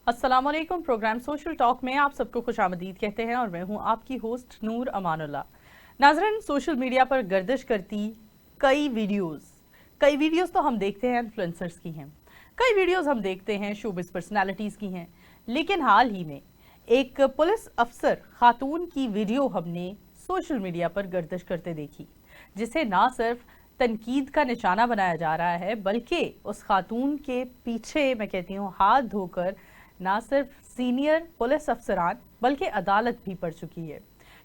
अस्सलाम वालेकुम। Programme social talk में आप सबको खुशामदीद कहते हैं और मैं हूं आपकी होस्ट नूर अमानुल्लाह। नाज़रीन, सोशल मीडिया पर गर्दिश करती कई वीडियोस तो हम देखते हैं इन्फ्लुएंसर्स की हैं, कई वीडियोस हम देखते हैं शोबिस पर्सनालिटीज़ की हैं, लेकिन हाल ही में एक पुलिस अफसर खातून की वीडियो हमने सोशल मीडिया पर गर्दिश करते देखी, जिसे ना सिर्फ तनकीद का निशाना बनाया जा रहा है बल्कि उस खातून के पीछे मैं कहती हूँ हाथ धोकर ना सिर्फ सीनियर पुलिस अफसरान बल्कि अदालत भी पड़ चुकी है,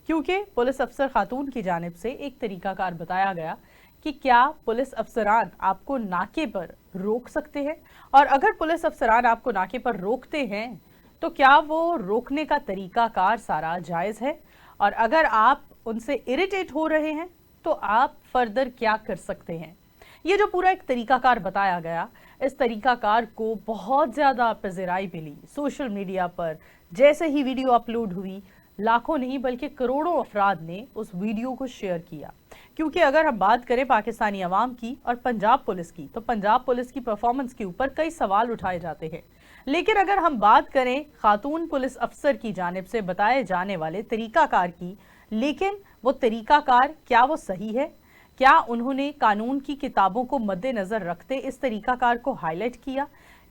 क्योंकि पुलिस अफसर खातून की जानिब से एक तरीकाकार बताया गया कि क्या पुलिस अफसरान आपको नाके पर रोक सकते हैं, और अगर पुलिस अफसरान आपको नाके पर रोकते हैं तो क्या वो रोकने का तरीकाकार सारा जायज़ है, और अगर आप उनसे इरिटेट हो रहे हैं तो आप फर्दर क्या कर सकते हैं। ये जो पूरा एक तरीकाकार बताया गया, इस तरीकाकार को बहुत ज़्यादा पज़िराई मिली सोशल मीडिया पर। जैसे ही वीडियो अपलोड हुई, लाखों नहीं बल्कि करोड़ों अफराद ने उस वीडियो को शेयर किया, क्योंकि अगर हम बात करें पाकिस्तानी अवाम की और पंजाब पुलिस की, तो पंजाब पुलिस की परफॉर्मेंस के ऊपर कई सवाल उठाए जाते हैं, लेकिन अगर हम बात करें खातून पुलिस अफसर की जानिब से बताए जाने वाले तरीकाकार की, लेकिन वो तरीकाकार क्या वो सही है? क्या उन्होंने कानून की किताबों को मद्देनजर रखते इस तरीकाकार को हाईलाइट किया?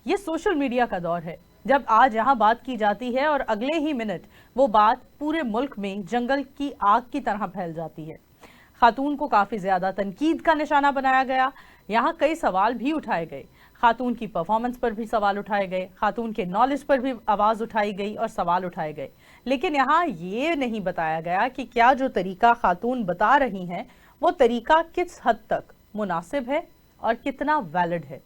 ये सोशल मीडिया का दौर है, जब आज यहाँ बात की जाती है और अगले ही मिनट वो बात पूरे मुल्क में जंगल की आग की तरह फैल जाती है। खातून को काफी ज्यादा तनकीद का निशाना बनाया गया, यहाँ कई सवाल भी उठाए गए, खातून की परफॉर्मेंस पर भी सवाल उठाए गए, खातून के नॉलेज पर भी आवाज उठाई गई और सवाल उठाए गए, लेकिन यहाँ ये नहीं बताया गया कि क्या जो तरीका खातून बता रही हैं वो तरीका किस हद तक मुनासिब है और कितना वैलिड है।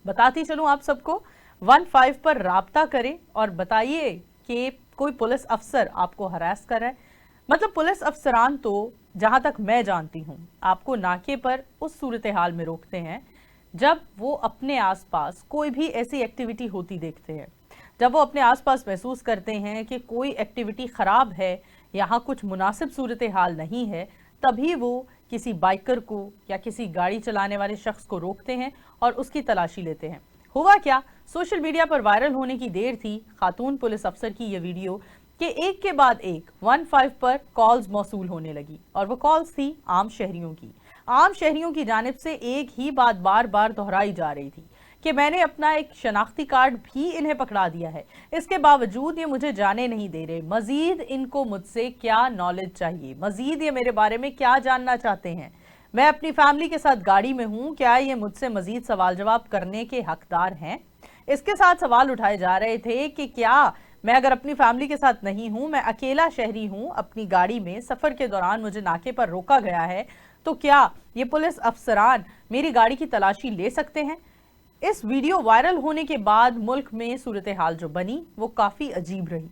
बताती चलूं आप सबको, 15 पर राब्ता करें और बताइए कि कोई पुलिस अफसर आपको हरास कर रहा है। मतलब पुलिस अफसरान तो जहां तक मैं जानती हूं आपको नाके पर उस सूरत हाल में रोकते हैं जब वो अपने आसपास कोई भी ऐसी एक्टिविटी होती देखते हैं, जब वो अपने आसपास महसूस करते हैं कि कोई एक्टिविटी खराब है, यहाँ कुछ मुनासिब सूरत हाल नहीं है, तभी वो किसी बाइकर को या किसी गाड़ी चलाने वाले शख्स को रोकते हैं और उसकी तलाशी लेते हैं। हुआ क्या, सोशल मीडिया पर वायरल होने की देर थी खातून पुलिस अफसर की ये वीडियो कि एक के बाद एक 15 पर कॉल्स मौसूल होने लगी, और वो कॉल्स थी आम शहरियों की जानिब से एक ही बात बार बार दोहराई जा रही थी कि मैंने अपना एक शनाख्ती कार्ड भी इन्हें पकड़ा दिया है, इसके बावजूद ये मुझे जाने नहीं दे रहे, मजीद इनको मुझसे क्या नॉलेज चाहिए, मजीद ये मेरे बारे में क्या जानना चाहते हैं, मैं अपनी फैमिली के साथ गाड़ी में हूं, क्या ये मुझसे मजीद सवाल जवाब करने के हकदार हैं। इसके साथ सवाल उठाए जा रहे थे कि क्या मैं अगर अपनी फैमिली के साथ नहीं हूं, मैं अकेला शहरी हूं, अपनी गाड़ी में सफर के दौरान मुझे नाके पर रोका गया है, तो क्या ये पुलिस अफसरान मेरी गाड़ी की तलाशी ले सकते हैं। इस वीडियो वायरल होने के बाद मुल्क में सूरत हाल जो बनी वो काफी अजीब रही।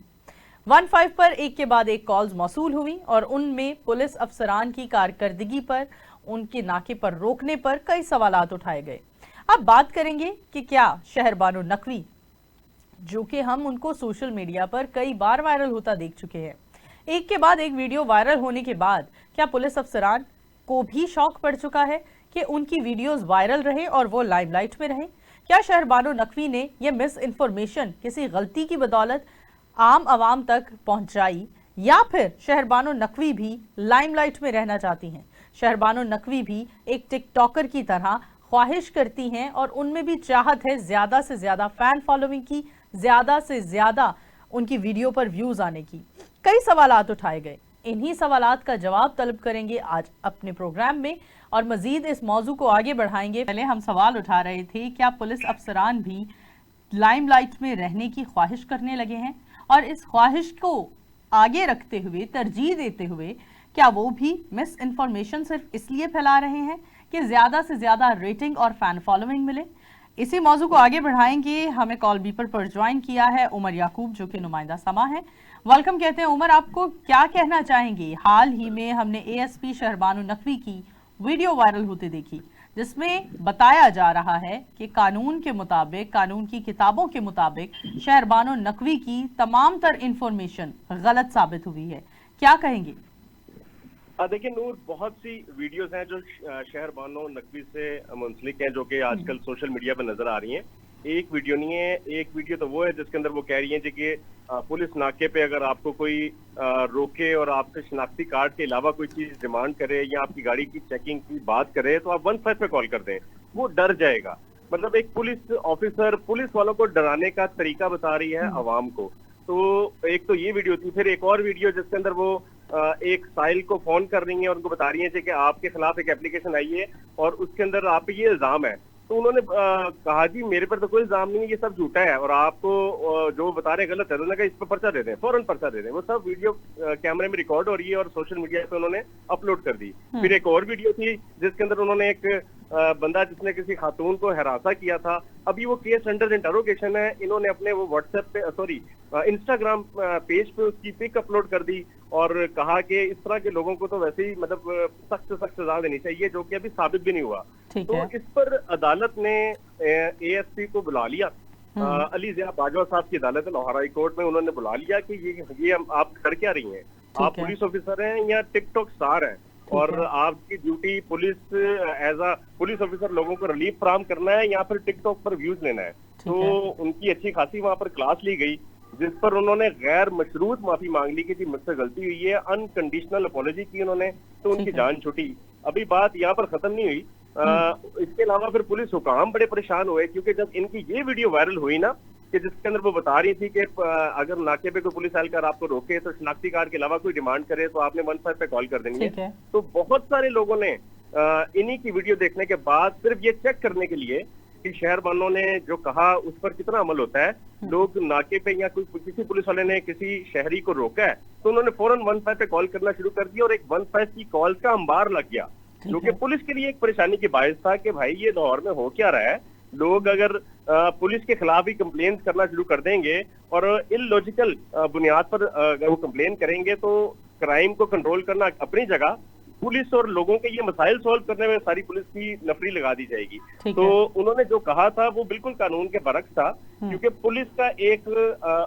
15 पर एक के बाद एक कॉल्स मौसूल हुई और उनमें पुलिस अफसरान की कारकर्दगी पर, उनके नाके पर रोकने पर कई सवालात उठाए गए। अब बात करेंगे कि क्या शहरबानो नकवी, जो कि हम उनको सोशल मीडिया पर कई बार वायरल होता देख चुके हैं, एक के बाद एक वीडियो वायरल होने के बाद क्या पुलिस अफसरान को भी शौक पड़ चुका है कि उनकी वीडियोस वायरल रहे और वो लाइमलाइट में रहे। क्या शहरबानो नकवी ने यह मिस इन्फॉर्मेशन किसी गलती की बदौलत आम आवाम तक पहुंचाई, या फिर शहरबानो नकवी भी लाइमलाइट में रहना चाहती हैं, शहरबानो नकवी भी एक टिकटॉकर की तरह ख्वाहिश करती हैं और उनमें भी चाहत है ज्यादा से ज्यादा फैन फॉलोइंग की, ज्यादा से ज्यादा उनकी वीडियो पर व्यूज आने की। कई सवालात उठाए गए, इन्हीं सवालात का जवाब तलब करेंगे आज अपने प्रोग्राम में और मजीद इस मौजू को आगे बढ़ाएंगे। पहले हम सवाल उठा रहे थे, क्या पुलिस अफसरान भी लाइमलाइट में रहने की ख्वाहिश करने लगे हैं, और इस ख्वाहिश को आगे रखते हुए, तरजीह देते हुए, क्या वो भी मिस इन्फॉर्मेशन सिर्फ इसलिए फैला रहे हैं कि ज्यादा से ज्यादा रेटिंग और फैन फॉलोइंग मिले। इसी मौजू को आगे बढ़ाएंगे। हमें कॉल बीपर पर ज्वाइन किया है उमर याकूब, जो कि नुमाइंदा समा है। वेलकम कहते हैं उमर, आपको क्या कहना चाहेंगे। हाल ही में हमने एएसपी शहरबानो नकवी की वीडियो वायरल होते देखी, जिसमें बताया जा रहा है कि कानून के मुताबिक, कानून की किताबों के मुताबिक शहरबानो नकवी की तमाम तर इंफॉर्मेशन गलत साबित हुई है, क्या कहेंगे। देखिए नूर, बहुत सी वीडियोस हैं जो शहरबानो नकवी से मुंसलिक हैं, जो कि आजकल सोशल मीडिया पर नजर आ रही हैं। एक वीडियो नहीं है। एक वीडियो तो वो है जिसके अंदर वो कह रही है जी कि पुलिस नाके पे अगर आपको कोई रोके और आपसे शनाख्ती कार्ड के अलावा कोई चीज डिमांड करे या आपकी गाड़ी की चेकिंग की बात करे तो आप 15 पे कॉल कर दें, वो डर जाएगा। मतलब एक पुलिस ऑफिसर पुलिस वालों को डराने का तरीका बता रही है आवाम को। तो एक तो ये वीडियो थी, फिर एक और वीडियो जिसके अंदर वो एक साहिल को फोन कर रही है और उनको बता रही है कि आपके खिलाफ एक एप्लीकेशन आई है और उसके अंदर आप पे ये इल्जाम है। तो उन्होंने कहा जी मेरे पर तो कोई इल्जाम नहीं है, ये सब झूठा है और आपको जो बता रहे गलत है। उन्होंने कहा इस पर पर्चा दे दें, फौरन पर्चा दे दें। वो सब वीडियो कैमरे में रिकॉर्ड हो रही है और सोशल मीडिया पे उन्होंने अपलोड कर दी। फिर एक और वीडियो थी जिसके अंदर उन्होंने एक बंदा जिसने किसी खातून को हरासा किया था, अभी वो केस अंडर इंटरोगेशन है। इन्होंने अपने वो व्हाट्सएप पे सॉरी इंस्टाग्राम पेज पे उसकी पिक अपलोड कर दी और कहा कि इस तरह के लोगों को तो वैसे ही मतलब सख्त से सख्त सजा देनी चाहिए, जो कि अभी साबित भी नहीं हुआ। तो इस पर अदालत ने एएसपी को बुला लिया, अली ज़िया बाजवा साहब की अदालत लाहौर हाई कोर्ट में उन्होंने बुला लिया कि ये आप कर क्या रही हैं, आप पुलिस ऑफिसर हैं या टिकटॉक स्टार हैं और आपकी duty police as a police officer लोगों को रिलीफ फराहम करना है या फिर टिकटॉक पर व्यूज लेना है। तो उनकी अच्छी खासी वहां पर क्लास ली गई जिस पर उन्होंने गैर मशरूत माफी मांग ली कि जी मुझसे गलती हुई है, अनकंडीशनल अपॉलॉजी की उन्होंने, तो उनकी जान छूटी। अभी बात यहाँ पर खत्म नहीं हुई। इसके अलावा फिर पुलिस हुकाम बड़े परेशान हुए क्योंकि जब इनकी ये वीडियो वायरल हुई ना कि जिसके अंदर वो बता रही थी कि अगर नाके पे कोई पुलिस एहलकार आपको रोके तो शनाख्ती कार्ड के अलावा कोई डिमांड करे तो आपने 15 पे कॉल कर देनी है। तो बहुत सारे लोगों ने इन्हीं की वीडियो देखने के बाद सिर्फ ये चेक करने के लिए कि शहरबानों ने जो कहा उस पर कितना अमल होता है, लोग नाके पे या कोई किसी पुलिस वाले ने किसी शहरी को रोका है तो उन्होंने फौरन 15 पे कॉल करना शुरू कर दिया और एक 15 की कॉल का अंबार लग गया, जो कि पुलिस के लिए एक परेशानी की बायस था कि भाई ये लाहौर में हो क्या रहा है। लोग अगर पुलिस के खिलाफ ही कंप्लेन करना शुरू कर देंगे और इलॉजिकल बुनियाद पर अगर वो कंप्लेन करेंगे तो क्राइम को कंट्रोल करना अपनी जगह, पुलिस और लोगों के ये मसाइल सॉल्व करने में सारी पुलिस की नफरी लगा दी जाएगी। तो उन्होंने जो कहा था वो बिल्कुल कानून के बरक्स था, क्योंकि पुलिस का एक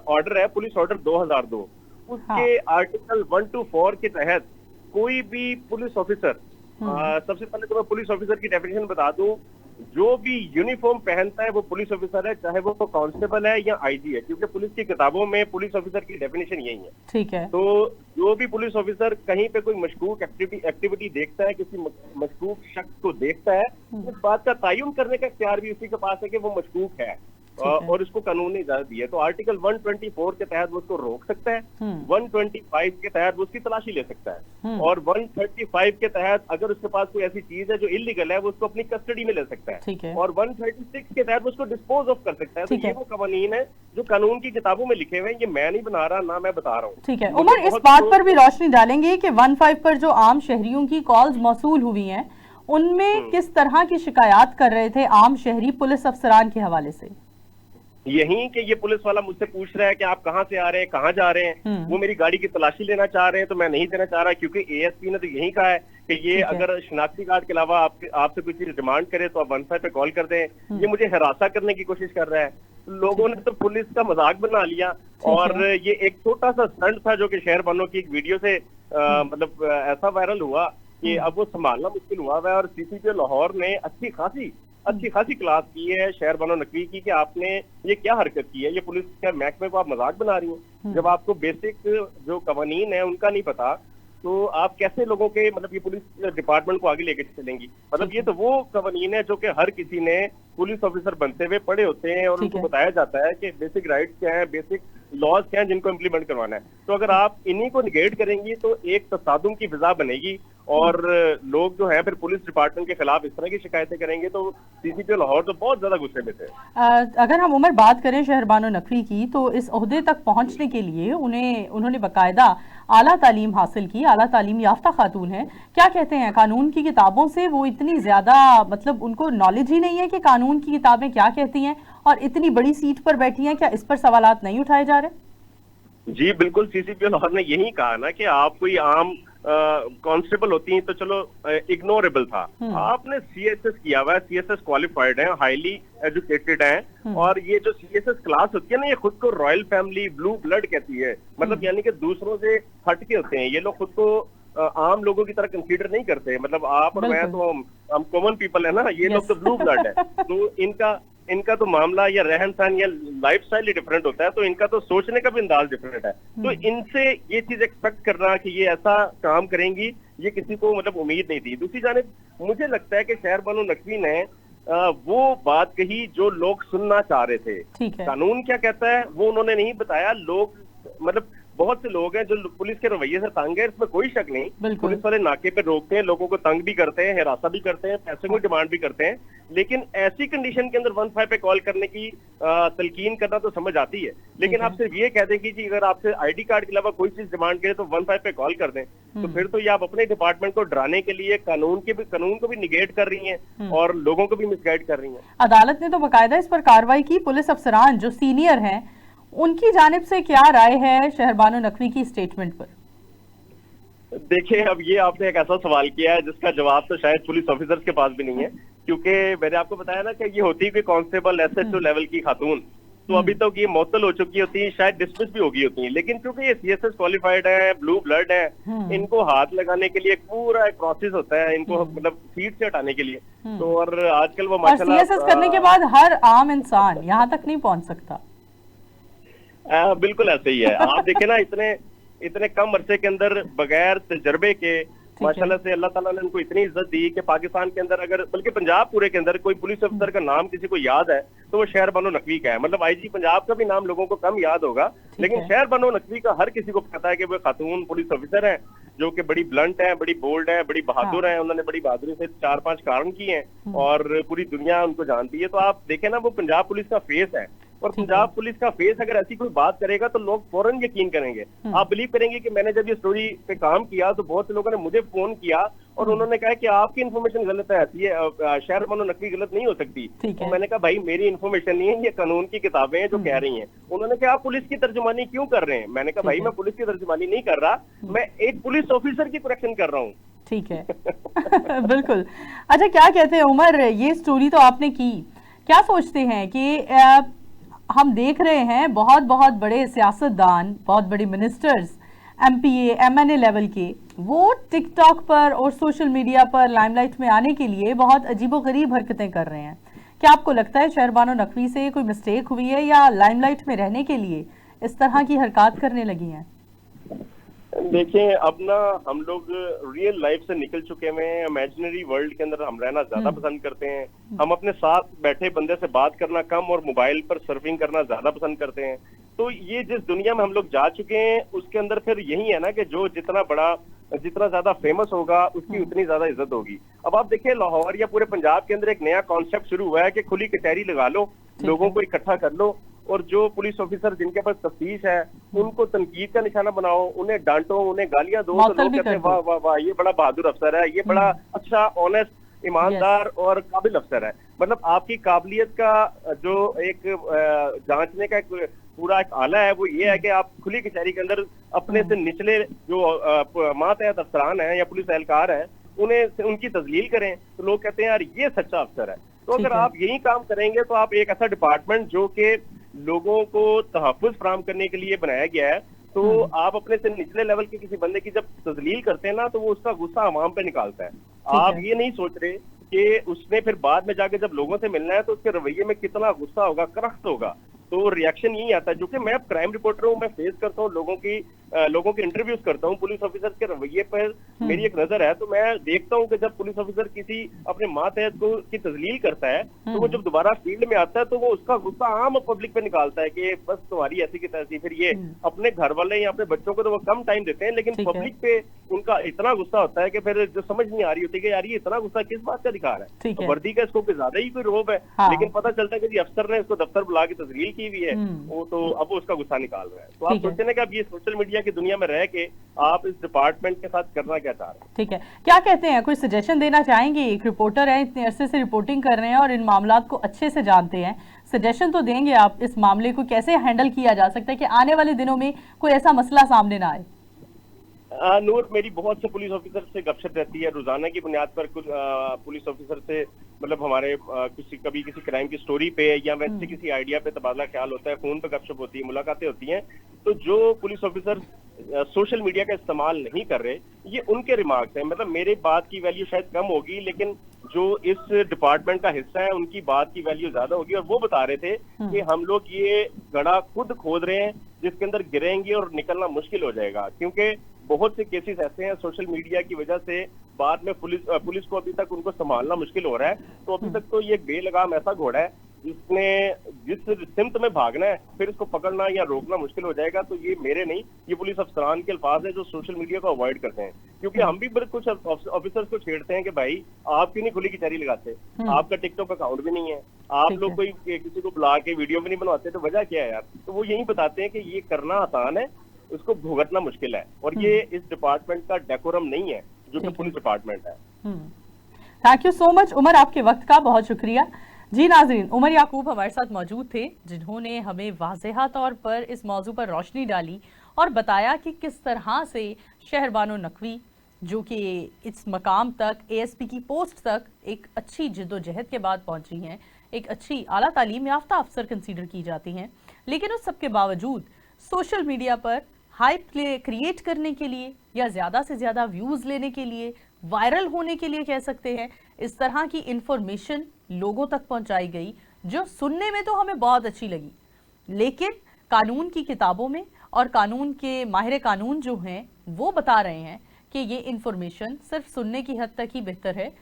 ऑर्डर है, पुलिस ऑर्डर 2002, उसके आर्टिकल 1 to 4 के तहत कोई भी पुलिस ऑफिसर, सबसे पहले तो मैं पुलिस ऑफिसर की डेफिनेशन बता दूं, जो भी यूनिफॉर्म पहनता है वो पुलिस ऑफिसर है, चाहे वो कांस्टेबल है या आईजी है, क्योंकि पुलिस की किताबों में पुलिस ऑफिसर की डेफिनेशन यही है। ठीक है। तो जो भी पुलिस ऑफिसर कहीं पे कोई मशकूक एक्टिविटी देखता है, किसी मशकूक शख्स को देखता है, इस बात का तयन करने का इख्तियार भी उसी के पास है कि वो मशकूक है और इसको कानून ने इजाजत दी है। तो आर्टिकल 124 के तहत वो उसको रोक सकता है, 125 के तहत वो उसकी तलाशी ले सकता है और 135 के तहत अगर उसके पास कोई ऐसी चीज है जो इलीगल है वो उसको अपनी कस्टडी में ले सकता है और 136 के तहत वो उसको डिस्पोज ऑफ कर सकता है। तो ये वो कानून है जो कानून की किताबों में लिखे हुए हैं, ये मैं नहीं बना रहा, ना मैं बता रहा हूँ। ठीक है उमर, इस बात पर भी रोशनी डालेंगे कि 15 पर जो आम शहरियों की कॉल्स मौसूल हुई हैं उनमें किस तरह की शिकायत कर रहे थे आम शहरी पुलिस अफसरान के हवाले से? यही कि ये पुलिस वाला मुझसे पूछ रहा है कि आप कहाँ से आ रहे हैं, कहाँ जा रहे हैं, वो मेरी गाड़ी की तलाशी लेना चाह रहे हैं तो मैं नहीं देना चाह रहा, क्योंकि एएसपी ने तो यही कहा है कि ये अगर शनाख्ती कार्ड के अलावा आपसे कोई चीज डिमांड करे तो आप 15 पे कॉल कर दें। ये मुझे हरासा करने की कोशिश कर रहा है। लोगों ने तो पुलिस का मजाक बना लिया और ये एक छोटा सा स्टंट था जो कि शहरबानों की एक वीडियो से मतलब ऐसा वायरल हुआ कि अब वो संभालना मुश्किल हुआ है। और सीसीपी लाहौर ने अच्छी खासी क्लास की है शहरबानो नकवी की कि आपने ये क्या हरकत की है, ये पुलिस के महकमे को आप मजाक बना रही हैं। जब आपको बेसिक जो कवानीन है उनका नहीं पता तो आप कैसे लोगों के मतलब ये पुलिस डिपार्टमेंट को आगे लेके चलेंगी। मतलब ये तो वो कवानीन है जो कि हर किसी ने पुलिस ऑफिसर बनते हुए पढ़े होते हैं और उनको बताया जाता है कि बेसिक राइट्स क्या है, बेसिक लॉज क्या है जिनको इम्प्लीमेंट करवाना है। तो अगर आप इन्हीं को निगेट करेंगी तो एक तसादुम की फिजा बनेगी और लोग जो है फिर पुलिस डिपार्टमेंट के खिलाफ इस तरह की शिकायतें करेंगे। तो सीसीपी लाहौर तो बहुत ज्यादा गुस्से में थे। अगर हम उमर बात करें शहरबानो नकवी की तो इस ओहदे तक पहुंचने के लिए उन्होंने बाकायदा आला तालीम हासिल की, आला तालीम याफ्ता खातून है। क्या कहते हैं, कानून की किताबों से वो इतनी ज्यादा मतलब उनको नॉलेज ही नहीं है कि कानून की किताबें क्या कहती हैं और इतनी बड़ी सीट पर बैठी हैं, क्या इस पर सवालात नहीं उठाए जा रहे? जी बिल्कुल, सीसीपी लाहौर ने यही कहा ना कि आप कोई आम कांस्टेबल होती हैं तो चलो इग्नोरेबल था, आपने सीएसएस किया हुआ है, सीएसएस क्वालिफाइड है, हाईली एजुकेटेड है और ये जो सीएसएस क्लास होती है ना ये खुद को रॉयल फैमिली ब्लू ब्लड कहती है। मतलब यानी कि दूसरों से हटके होते हैं ये लोग, खुद को आम लोगों की तरह कंसीडर नहीं करते। मतलब आप और मैं तो हम कॉमन पीपल है ना, ये लोग तो ब्लू ब्लड है। तो इनका तो मामला या रहन सहन या लाइफस्टाइल ही डिफरेंट होता है, तो इनका तो सोचने का भी अंदाज डिफरेंट है। तो इनसे ये चीज एक्सपेक्ट करना कि ये ऐसा काम करेंगी, ये किसी को मतलब उम्मीद नहीं थी। दूसरी जानिब मुझे लगता है कि शहर बानो नकवी ने वो बात कही जो लोग सुनना चाह रहे थे। कानून क्या कहता है वो उन्होंने नहीं बताया। लोग मतलब बहुत से लोग हैं जो पुलिस के रवैये से तंग है, इसमें कोई शक नहीं। पुलिस वाले नाके पे रोकते हैं, लोगों को तंग भी करते हैं, हिरासा भी करते हैं, पैसे की डिमांड भी करते हैं, लेकिन ऐसी कंडीशन के अंदर 15 पे कॉल करने की तलकीन करना तो समझ आती है। लेकिन आप सिर्फ ये कह दें कि अगर आपसे आईडी कार्ड के अलावा कोई चीज डिमांड करे तो 15 पे कॉल कर दें, तो फिर तो ये आप अपने डिपार्टमेंट को डराने के लिए कानून को भी निगेट कर रही हैं और लोगों को भी मिसगाइड कर रही हैं। अदालत ने तो बाकायदा इस पर कार्रवाई की। पुलिस अफसरान जो सीनियर हैं उनकी जानिब से क्या राय है शहर बानो नकवी की स्टेटमेंट पर? देखिए, अब ये आपने एक ऐसा सवाल किया है जिसका जवाब तो शायद पुलिस ऑफिसर्स के पास भी नहीं है, क्योंकि मैंने आपको बताया ना कि ये होती है कांस्टेबल एसएचओ लेवल की खातून, तो अभी तक ये मुअत्तल हो चुकी होती है, शायद डिसमिस भी होगी होती है। लेकिन क्योंकि ये सीएसएस क्वालिफाइड है, ब्लू ब्लड है, इनको हाथ लगाने के लिए पूरा एक प्रोसेस होता है, इनको मतलब सीट से हटाने के लिए। तो और आजकल वो माशाल्लाह सीएसएस करने के बाद हर आम इंसान यहाँ तक नहीं पहुंच सकता। बिल्कुल ऐसे ही है। आप देखें ना, इतने कम अरसे के अंदर बगैर तजर्बे के माशाल्लाह से अल्लाह ताला ने उनको इतनी इज्जत दी कि पाकिस्तान के अंदर अगर बल्कि पंजाब पूरे के अंदर कोई पुलिस अफसर का नाम किसी को याद है तो वो शहर बानो नकवी का है। मतलब आईजी पंजाब का भी नाम लोगों को कम याद होगा, लेकिन शहर बानो नकवी का हर किसी को पता है कि वो खातून पुलिस ऑफिसर है जो कि बड़ी ब्लंट है, बड़ी बोल्ड है, बड़ी बहादुर है। उन्होंने बड़ी बहादुरी से 4-5 काम किए हैं और पूरी दुनिया उनको जानती है। तो आप देखें ना, वो पंजाब पुलिस का फेस है और पंजाब पुलिस का फेस अगर ऐसी कोई बात करेगा तो लोग फौरन यकीन करेंगे। आप बिलीव करेंगे कि मैंने जब ये स्टोरी पे काम किया तो बहुत से लोगों ने मुझे फोन किया और उन्होंने कहा कि आपकी इन्फॉर्मेशन गलत है, ये शहर बानो नकवी गलत नहीं हो सकती। तो मैंने कहा भाई मेरी इन्फॉर्मेशन नहीं है, ये कानून की किताबें हैं जो कह रही हैं। उन्होंने कहा आप पुलिस की तर्जुमानी क्यों कर रहे हैं? मैंने कहा भाई मैं पुलिस की तर्जुमानी नहीं कर रहा, मैं एक पुलिस ऑफिसर की करेक्शन कर रहा हूँ। ठीक है बिल्कुल। अच्छा, क्या कहते हैं उमर, ये स्टोरी तो आपने की, क्या सोचते हैं कि हम देख रहे हैं बहुत बहुत बड़े सियासतदान, बहुत बड़े मिनिस्टर्स, एमपीए, एमएनए लेवल के, वो टिकटॉक पर और सोशल मीडिया पर लाइमलाइट में आने के लिए बहुत अजीबोगरीब हरकतें कर रहे हैं। क्या आपको लगता है शहर बानो नकवी से कोई मिस्टेक हुई है या लाइमलाइट में रहने के लिए इस तरह की हरकत करने लगी हैं? देखिए, अब ना हम लोग रियल लाइफ से निकल चुके हैं, इमेजिनरी वर्ल्ड के अंदर हम रहना ज्यादा पसंद करते हैं। हम अपने साथ बैठे बंदे से बात करना कम और मोबाइल पर सर्फिंग करना ज्यादा पसंद करते हैं। तो ये जिस दुनिया में हम लोग जा चुके हैं उसके अंदर फिर यही है ना कि जो जितना ज्यादा फेमस होगा उसकी उतनी ज्यादा इज्जत होगी। अब आप देखिए, लाहौर या पूरे पंजाब के अंदर एक नया कॉन्सेप्ट शुरू हुआ है कि खुली कचहरी लगा लो, लोगों को इकट्ठा कर लो और जो पुलिस ऑफिसर जिनके पास तफ्तीश है उनको तनकीद का निशाना बनाओ, उन्हें डांटो, उन्हें गालियां दो, तो लोग कहते हैं वाह वाह वाह ये बड़ा बहादुर अफसर है, ये बड़ा अच्छा, ऑनेस्ट, ईमानदार और काबिल अफसर है। मतलब आपकी काबिलियत का जो एक जांचने का एक पूरा एक आला है वो ये है कि आप खुली कचहरी के अंदर अपने से निचले जो मातहत अफसरान हैं या पुलिस एहलकार हैं उन्हें उनकी तजलील करें, तो लोग कहते हैं यार ये सच्चा अफसर है। तो अगर आप यही काम करेंगे तो आप एक ऐसा डिपार्टमेंट जो कि लोगों को तहफ़्फ़ुज़ फराहम करने के लिए बनाया गया है, तो आप अपने से निचले लेवल के किसी बंदे की जब तजलील करते हैं ना तो वो उसका गुस्सा अवाम पे निकालता है। आप ये नहीं सोच रहे कि उसने फिर बाद में जाके जब लोगों से मिलना है तो उसके रवैये में कितना गुस्सा होगा, करख्त होगा। तो रिएक्शन यही आता है। जो कि मैं अब क्राइम रिपोर्टर हूँ, मैं फेस करता हूँ लोगों के इंटरव्यूज करता हूँ, पुलिस ऑफिसर के रवैये पर मेरी एक नजर है। तो मैं देखता हूँ कि जब पुलिस ऑफिसर किसी अपने मातहत को की तजलील करता है तो वो जब दोबारा फील्ड में आता है तो वो उसका गुस्सा आम पब्लिक पे निकालता है कि बस तुम्हारी ऐसी की तैसी। फिर ये अपने घर वाले या अपने बच्चों को तो वो कम टाइम देते हैं, लेकिन पब्लिक पे उनका इतना गुस्सा होता है कि फिर जो समझ नहीं आ रही होती कि यार ये इतना गुस्सा किस बात का दिखा रहा है। तो वर्दी का इसको ज्यादा ही कोई रोब है, लेकिन पता चलता है कि अफसर ने इसको दफ्तर बुला के तजलील की हुई है, वो तो अब उसका गुस्सा निकाल रहा है। तो आप सोचते हैं कि अब ये सोशल मीडिया की दुनिया में रह के आप इस डिपार्टमेंट के साथ करना क्या चाह रहे हैं? ठीक है, क्या कहते हैं, कोई सजेशन देना चाहेंगे? एक रिपोर्टर है, इतने अरसे से रिपोर्टिंग कर रहे हैं और इन मामलों को अच्छे से जानते हैं, सजेशन तो देंगे आप इस मामले को कैसे हैंडल किया जा सकता है कि आने वाले दिनों में कोई ऐसा मसला सामने ना आए? नूर, मेरी बहुत से पुलिस ऑफिसर से गपशप रहती है रोजाना की बुनियाद पर। कुछ पुलिस ऑफिसर से मतलब हमारे कभी किसी क्राइम की स्टोरी पे या वैसे किसी आइडिया पे तबादला ख्याल होता है, फोन पे गपशप होती है, मुलाकातें होती हैं। तो जो पुलिस ऑफिसर सोशल मीडिया का इस्तेमाल नहीं कर रहे, ये उनके रिमार्क्स हैं। मतलब मेरी बात की वैल्यू शायद कम होगी, लेकिन जो इस डिपार्टमेंट का हिस्सा है उनकी बात की वैल्यू ज्यादा होगी। और वो बता रहे थे कि हम लोग ये गड्ढा खुद खोद रहे हैं जिसके अंदर गिरेंगे और निकलना मुश्किल हो जाएगा, क्योंकि बहुत से केसेस ऐसे हैं सोशल मीडिया की वजह से बाद में पुलिस को अभी तक उनको संभालना मुश्किल हो रहा है। तो अभी तक तो ये बेलगाम ऐसा घोड़ा है जिसने जिस सिमत में भागना है फिर इसको पकड़ना या रोकना मुश्किल हो जाएगा। तो ये मेरे नहीं, ये पुलिस अफसरान के अल्फाज है जो सोशल मीडिया को अवॉइड करते हैं। क्योंकि हम भी बड़े कुछ ऑफिसर्स को छेड़ते हैं कि भाई आप क्यों नहीं खुली कचहरी लगाते, आपका टिकटॉक अकाउंट भी नहीं है, आप लोग कोई किसी को बुला के वीडियो भी नहीं बनवाते, तो वजह क्या है यार? तो वो यही बताते हैं कि ये करना आसान है, उसको भुगतना मुश्किल है, और ये इस डिपार्टमेंट का डेकोरम नहीं है जो कि पुलिस डिपार्टमेंट है। Thank you so much Umar, आपके वक्त का बहुत शुक्रिया। जी नाज़रीन, उमर याकूब हमारे साथ मौजूद थे जिन्होंने हमें वाज़ेहा तौर पर इस मौजू पर रोशनी डाली और बताया कि किस तरह से शहरबानो नकवी जो कि इस मकाम तक एएसपी की पोस्ट तक एक अच्छी जिद्दोजहद के बाद पहुंची हैं, एक अच्छी आला तालीम याफ्ता अफसर कंसीडर की जाती हैं, लेकिन उस सब के बावजूद सोशल मीडिया पर हाइप क्रिएट करने के लिए या ज़्यादा से ज़्यादा व्यूज़ लेने के लिए, वायरल होने के लिए कह सकते हैं, इस तरह की इंफॉर्मेशन लोगों तक पहुंचाई गई जो सुनने में तो हमें बहुत अच्छी लगी, लेकिन कानून की किताबों में और कानून के माहिर कानून जो हैं वो बता रहे हैं कि ये इंफॉर्मेशन सिर्फ सुनने की हद तक ही बेहतर है।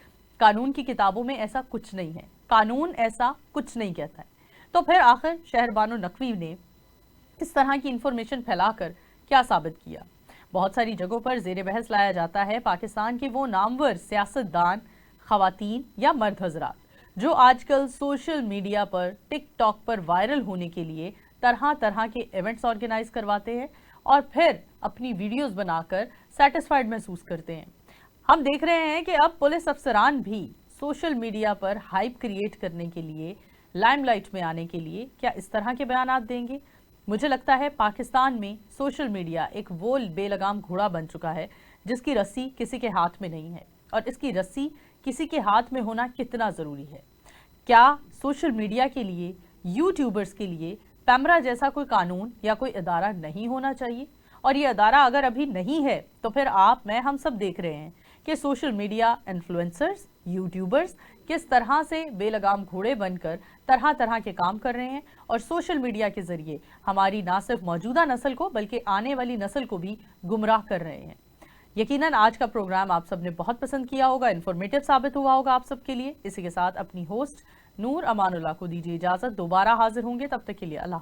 कानून की किताबों में ऐसा कुछ नहीं है, कानून ऐसा कुछ नहीं कहता है। तो फिर आखिर शहरबानो नकवी ने इस तरह की इंफॉर्मेशन फैलाकर क्या साबित किया? बहुत सारी जगहों पर ज़ेर बहस लाया जाता है पाकिस्तान के वो नामवर सियासतदान, खवातीन या मर्द हजरात जो आजकल सोशल मीडिया पर, टिकटॉक पर वायरल होने के लिए तरह तरह के इवेंट्स ऑर्गेनाइज करवाते हैं और फिर अपनी वीडियोस बनाकर सेटिस्फाइड महसूस करते हैं। हम देख रहे हैं कि अब पुलिस अफसरान भी सोशल मीडिया पर हाइप क्रिएट करने के लिए, लाइमलाइट में आने के लिए क्या इस तरह के बयानात देंगे? मुझे लगता है पाकिस्तान में सोशल मीडिया एक वो बेलगाम घोड़ा बन चुका है जिसकी रस्सी किसी के हाथ में नहीं है, और इसकी रस्सी किसी के हाथ में होना कितना ज़रूरी है। क्या सोशल मीडिया के लिए, यूट्यूबर्स के लिए पैमरा जैसा कोई कानून या कोई अदारा नहीं होना चाहिए? और ये अदारा अगर अभी नहीं है तो फिर हम सब देख रहे हैं कि सोशल मीडिया इन्फ्लुएंसर्स, यूट्यूबर्स किस तरह से बेलगाम घोड़े बनकर तरह तरह के काम कर रहे हैं और सोशल मीडिया के जरिए हमारी ना सिर्फ मौजूदा नस्ल को बल्कि आने वाली नस्ल को भी गुमराह कर रहे हैं। यकीनन आज का प्रोग्राम आप सबने बहुत पसंद किया होगा, इन्फॉर्मेटिव साबित हुआ होगा आप सबके लिए। इसी के साथ अपनी होस्ट नूर अमानुल्लाह को दीजिए इजाजत, दोबारा हाजिर होंगे, तब तक के लिए अल्लाह।